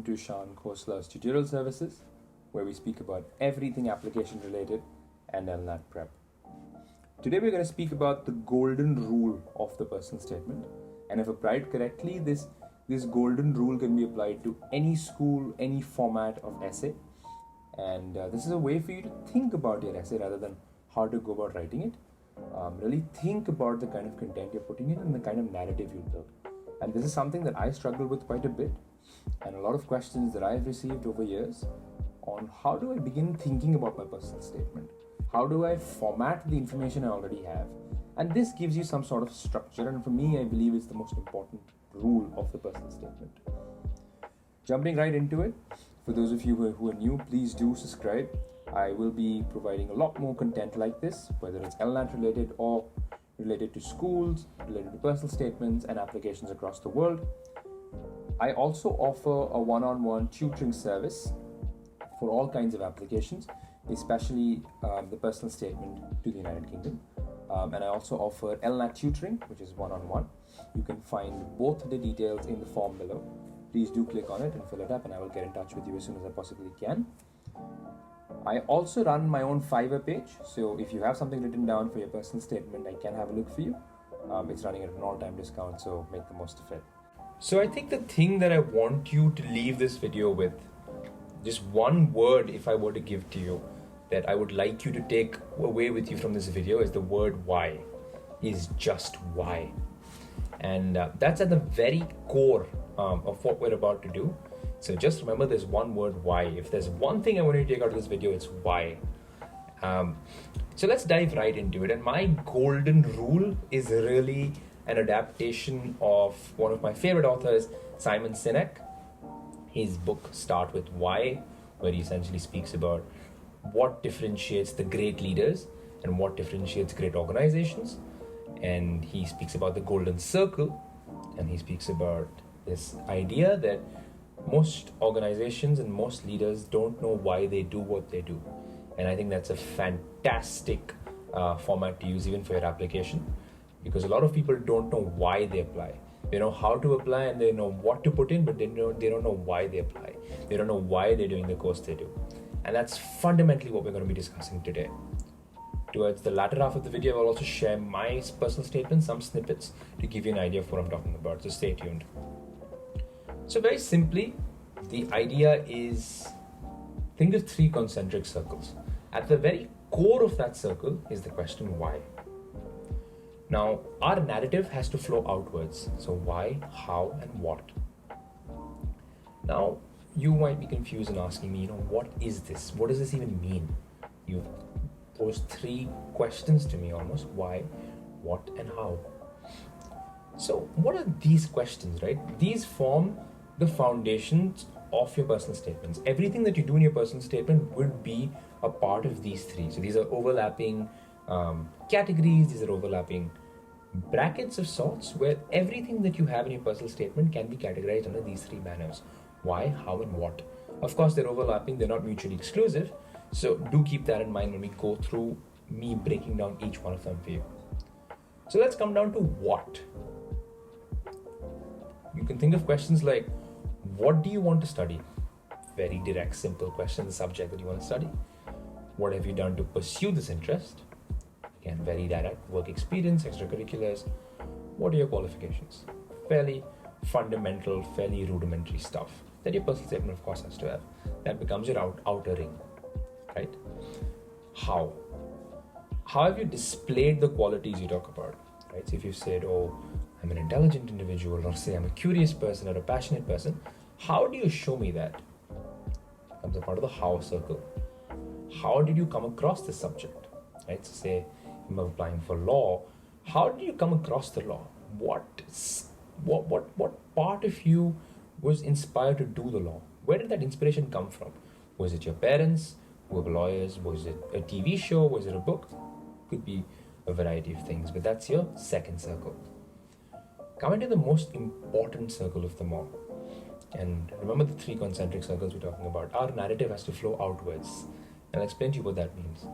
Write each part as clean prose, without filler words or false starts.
to Ishaan Khosla's Tutorial Services, where we speak about everything application related and LNAT prep. Today we're going to speak about the golden rule of the personal statement, and if applied correctly, this golden rule can be applied to any school, any format of essay, and this is a way for you to think about your essay rather than how to go about writing it. Really think about the kind of content you're putting in and the kind of narrative you build. And this is something that I struggle with quite a bit, and a lot of questions that I've received over years on how do I begin thinking about my personal statement? How do I format the information I already have? And this gives you some sort of structure, and for me, I believe it's the most important rule of the personal statement. Jumping right into it, for those of you who are new, please do subscribe. I will be providing a lot more content like this, whether it's LNAT related or related to schools, related to personal statements and applications across the world. I also offer a one-on-one tutoring service for all kinds of applications, especially the personal statement to the United Kingdom. And I also offer LNAT tutoring, which is one-on-one. You can find both the details in the form below. Please do click on it and fill it up, and I will get in touch with you as soon as I possibly can. I also run my own Fiverr page, so if you have something written down for your personal statement, I can have a look for you. It's running at an all-time discount, so make the most of it. So I think the thing that I want you to leave this video with, just one word if I were to give to you, that I would like you to take away with you from this video is the word why, is just why. And that's at the very core of what we're about to do. So just remember there's one word why. If there's one thing I want you to take out of this video, it's why. So let's dive right into it. And my golden rule is really an adaptation of one of my favorite authors, Simon Sinek. His book Start With Why, where he essentially speaks about what differentiates the great leaders and what differentiates great organizations. And he speaks about the golden circle, and he speaks about this idea that most organizations and most leaders don't know why they do what they do. And I think that's a fantastic format to use even for your application, because a lot of people don't know why they apply. They know how to apply and they know what to put in, but they don't know why they apply. They don't know why they're doing the course they do. And that's fundamentally what we're going to be discussing today. Towards the latter half of the video, I'll also share my personal statement, some snippets to give you an idea of what I'm talking about. So stay tuned. So very simply, the idea is, think of three concentric circles. At the very core of that circle is the question why. Now, our narrative has to flow outwards. So why, how, and what? Now, you might be confused and asking me, what is this? What does this even mean? You've posed three questions to me almost: why, what, and how. So what are these questions, right? These form the foundations of your personal statements. Everything that you do in your personal statement would be a part of these three. So these are overlapping categories, these are overlapping brackets of sorts, where everything that you have in your personal statement can be categorized under these three manners: why, how, and what. Of course, they're overlapping, they're not mutually exclusive. So do keep that in mind when we go through me breaking down each one of them for you. So let's come down to what. You can think of questions like, what do you want to study? Very direct, simple question, the subject that you want to study. What have you done to pursue this interest? Again, very direct, work experience, extracurriculars. What are your qualifications? Fairly fundamental, fairly rudimentary stuff that your personal statement, of course, has to have. That becomes your outer ring, right? How? How have you displayed the qualities you talk about, right? So if you've said, I'm an intelligent individual, or say I'm a curious person or a passionate person, how do you show me that? Comes a part of the how circle. How did you come across this subject, right? So say I'm applying for law. How did you come across the law? What part of you was inspired to do the law? Where did that inspiration come from? Was it your parents who were lawyers? Was it a TV show? Was it a book? Could be a variety of things, but that's your second circle. Coming to the most important circle of them all. And remember the three concentric circles we're talking about. Our narrative has to flow outwards. And I'll explain to you what that means.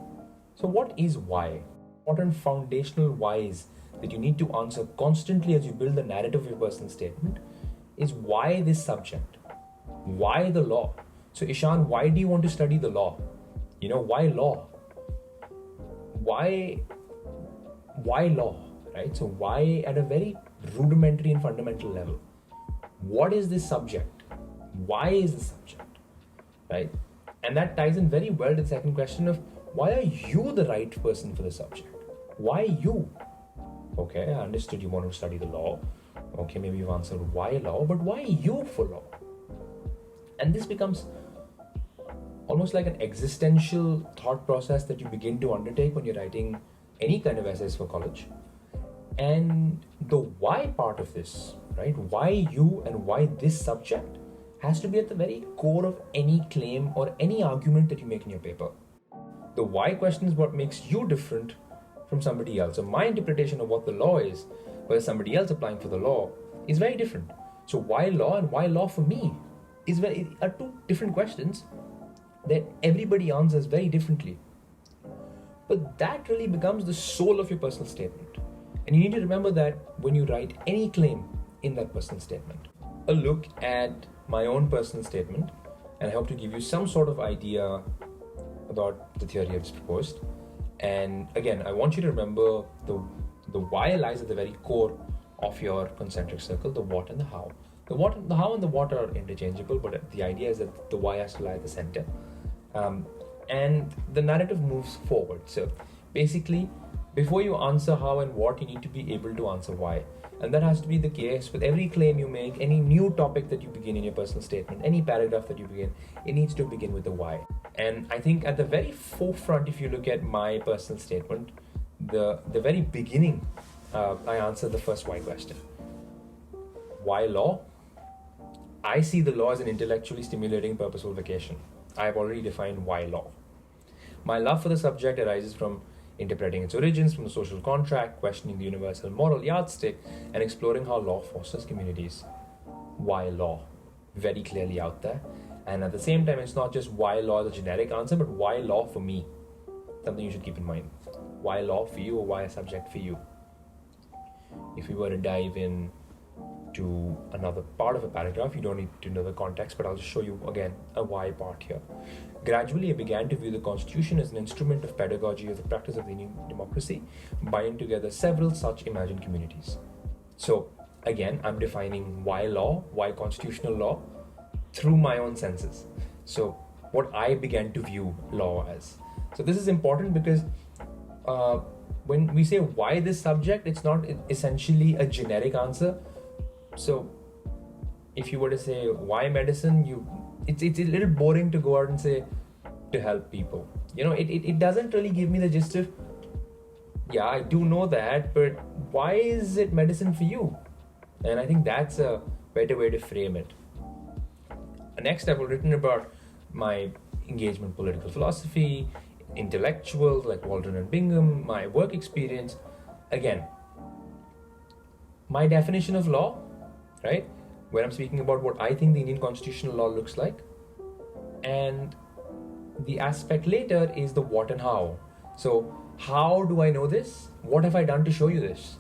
So what is why? Important foundational whys that you need to answer constantly as you build the narrative of your personal statement is why this subject? Why the law? So Ishaan, why do you want to study the law? Why law? Why law, right? So why at a very rudimentary and fundamental level? What is this subject? Why is this subject, right? And that ties in very well to the second question of why are you the right person for the subject? Why you? Okay, I understood you want to study the law. Okay, maybe you've answered why law, but why you for law? And this becomes almost like an existential thought process that you begin to undertake when you're writing any kind of essays for college. And the why part of this, right? Why you and why this subject has to be at the very core of any claim or any argument that you make in your paper. The why question is what makes you different from somebody else. So my interpretation of what the law is, whereas somebody else applying for the law, is very different. So why law and why law for me are two different questions that everybody answers very differently. But that really becomes the soul of your personal statement. And you need to remember that when you write any claim in that personal statement. A look at my own personal statement, and I hope to give you some sort of idea about the theory I've just proposed. And again, I want you to remember the why lies at the very core of your concentric circle, the what and the how. The how and the what are interchangeable, but the idea is that the why has to lie at the center. And the narrative moves forward. So basically, before you answer how and what, you need to be able to answer why. And that has to be the case with every claim you make, any new topic that you begin in your personal statement, any paragraph that you begin, it needs to begin with the why. And I think at the very forefront, if you look at my personal statement, the very beginning, I answer the first why question. Why law? I see the law as an intellectually stimulating purposeful vocation. I have already defined why law. My love for the subject arises from interpreting its origins from the social contract, questioning the universal moral yardstick, and exploring how law fosters communities. Why law? Very clearly out there. And at the same time, it's not just why law as a generic answer, but why law for me? Something you should keep in mind. Why law for you, or why a subject for you? If we were to dive in to another part of a paragraph, you don't need to know the context, but I'll just show you again a why part here. Gradually, I began to view the Constitution as an instrument of pedagogy of the practice of the Indian democracy, binding together several such imagined communities. So again, I'm defining why law, why constitutional law, through my own senses. So what I began to view law as. So this is important because when we say why this subject, it's not essentially a generic answer. So if you were to say why medicine, it's a little boring to go out and say to help people. It doesn't really give me the gist of, yeah, I do know that, but why is it medicine for you? And I think that's a better way to frame it. Next, I've written about my engagement in political philosophy, intellectuals like Waldron and Bingham, my work experience. Again, my definition of law, right? Where I'm speaking about what I think the Indian constitutional law looks like. And the aspect later is the what and how. So how do I know this? What have I done to show you this?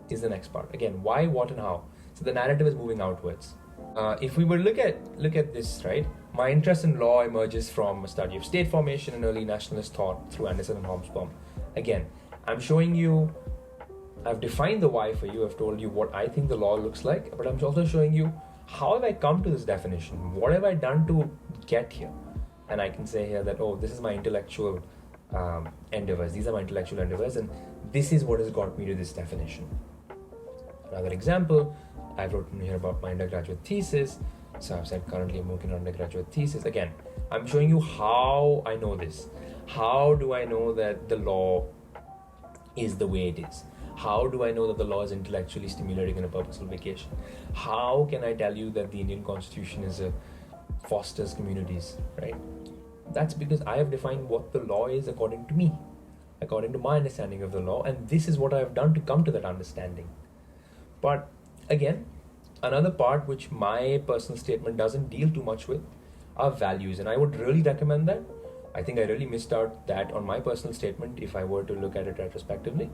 Is the next part. Again, why, what, and how. So the narrative is moving outwards. If we were to look at this, right? My interest in law emerges from a study of state formation and early nationalist thought through Anderson and Hobsbawm. Again, I'm showing you, I've defined the why for you, I've told you what I think the law looks like, but I'm also showing you how have I come to this definition? What have I done to get here? And I can say here that, oh, this is my intellectual endeavors. These are my intellectual endeavors, and this is what has got me to this definition. Another example, I've written here about my undergraduate thesis. So I've said currently I'm working on undergraduate thesis. Again, I'm showing you how I know this. How do I know that the law is the way it is? How do I know that the law is intellectually stimulating and a purposeful vocation? How can I tell you that the Indian Constitution fosters communities, right? That's because I have defined what the law is according to me, according to my understanding of the law, and this is what I have done to come to that understanding. But again, another part which my personal statement doesn't deal too much with are values, and I would really recommend that. I think I really missed out that on my personal statement if I were to look at it retrospectively.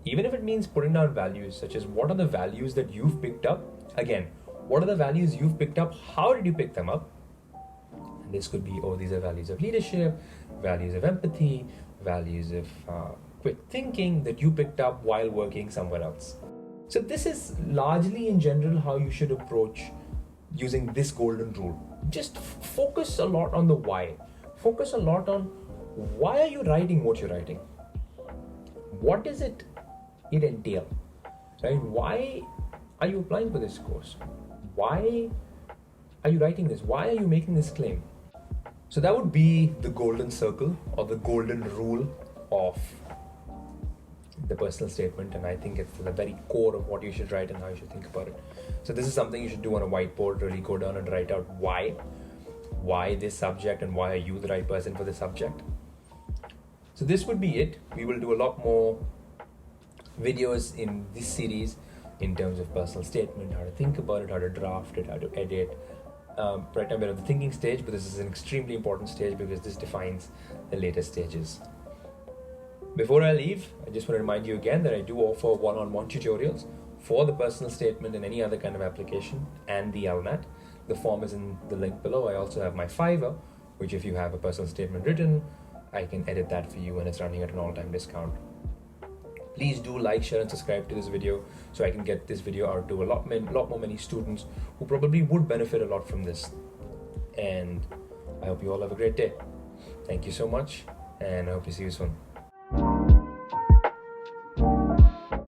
Even if it means putting down values, such as what are the values that you've picked up? Again, What are the values you've picked up? How did you pick them up? And this could be, oh, these are values of leadership, values of empathy, values of quick thinking that you picked up while working somewhere else. So this is largely in general how you should approach using this golden rule. Just focus a lot on the why. Focus a lot on why are you writing what you're writing? What does it entail? Right? Why are you applying for this course? Why are you writing this? Why are you making this claim? So that would be the golden circle or the golden rule of the personal statement, and I think it's the very core of what you should write and how you should think about it. So this is something you should do on a whiteboard, really go down and write out why this subject and why are you the right person for this subject. So this would be it. We will do a lot more videos in this series in terms of personal statement, how to think about it, how to draft it, how to edit. Right now we're at the thinking stage, but this is an extremely important stage because this defines the later stages. Before I leave, I just want to remind you again that I do offer one-on-one tutorials for the personal statement and any other kind of application and the LNAT. The form is in the link below. I also have my Fiverr, which if you have a personal statement written, I can edit that for you and it's running at an all-time discount. Please do like, share and subscribe to this video so I can get this video out to a lot more many students who probably would benefit a lot from this. And I hope you all have a great day. Thank you so much and I hope to see you soon.